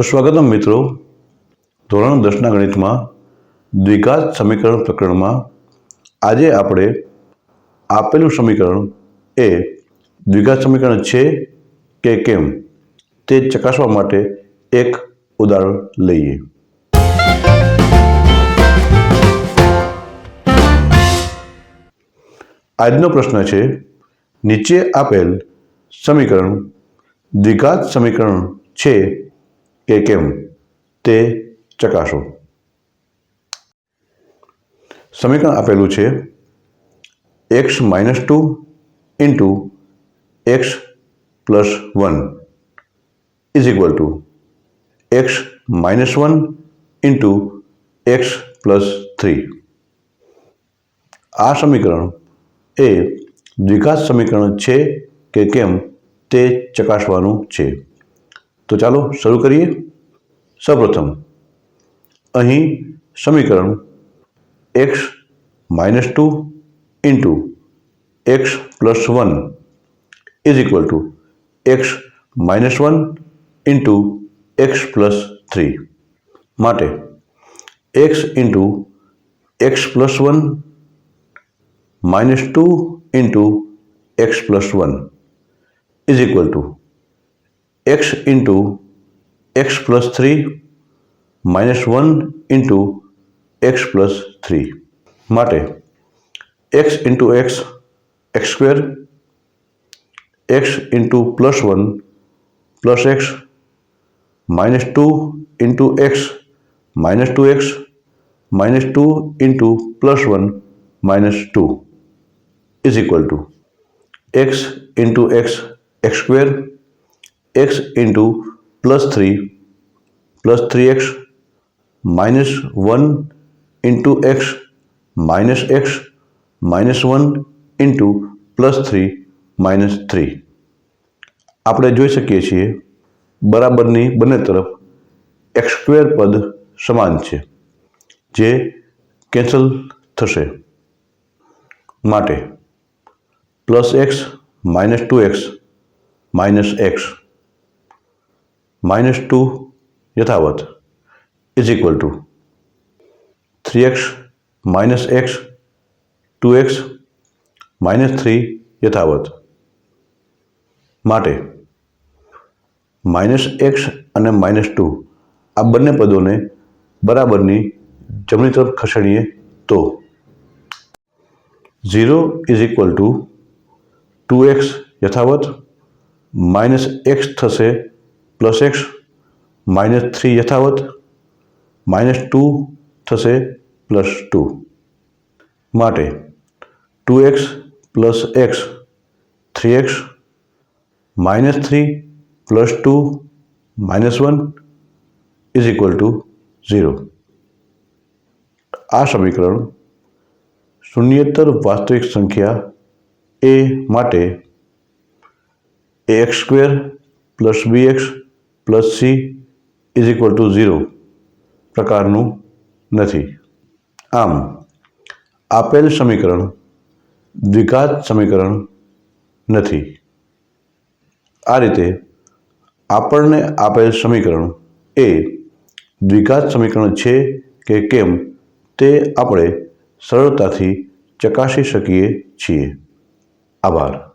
તો સ્વાગતમ મિત્રો, ધોરણ 10ના ગણિતમાં દ્વિઘાત સમીકરણ પ્રકરણમાં આજે આપણે આપેલું સમીકરણ એ દ્વિઘાત સમીકરણ છે કે કેમ તે ચકાસવા માટે એક ઉદાહરણ લઈએ. આજનો પ્રશ્ન છે, નીચે આપેલ સમીકરણ દ્વિઘાત સમીકરણ છે કે કેમ તે ચકાસો. સમીકરણ આપેલું છે x-2 into x plus 1 is equal to x-1 into x plus 3. આ સમીકરણ એ દ્વિઘાત સમીકરણ છે કે કેમ તે ચકાસવાનું છે. તો ચાલો શરૂ કરીએ. સૌપ્રથમ અહીં સમીકરણ x-2 into x plus 1 is equal to x-1 into x plus 3 માટે x into x plus 1 minus 2 into x plus 1 is equal to x into x plus 3 minus 1 into x plus 3 માટે x into x x square, x into plus 1 plus x minus 2 into x minus 2x minus 2 into plus 1 minus 2 is equal to x into x x square, x into plus 3 plus 3x minus 1 into x minus 1 into plus 3 minus 3. આપણે જોઈ શકીએ છીએ બરાબરની બંને તરફ x square પદ સમાન છે જે કેન્સલ થશે માટે plus x minus 2x minus x minus 2 યથાવત is equal to 3x minus x 2x minus 3 યથાવત માટે માઇનસ x અને માઇનસ 2 આ બંને પદોને બરાબરની જમણી તરફ ખસેડીએ તો 0 ઇઝ ઇક્વલ ટુ 2x યથાવત માઇનસ x થશે પ્લસ x માઇનસ 3 યથાવત માઇનસ 2 થશે પ્લસ 2 માટે 2x plus x 3x minus 3 plus 2 minus 1 is equal to 0. આ સમીકરણ શૂન્યેતર વાસ્તવિક સંખ્યા a માટે ax square plus bx plus c is equal to 0 પ્રકારનું નથી. આમ આપેલ સમીકરણ દ્વિઘાત સમીકરણ નથી. આ રીતે આપણને આપેલ સમીકરણ એ દ્વિઘાત સમીકરણ છે કે કેમ તે આપણે સરળતાથી ચકાસી શકીએ છીએ. આભાર.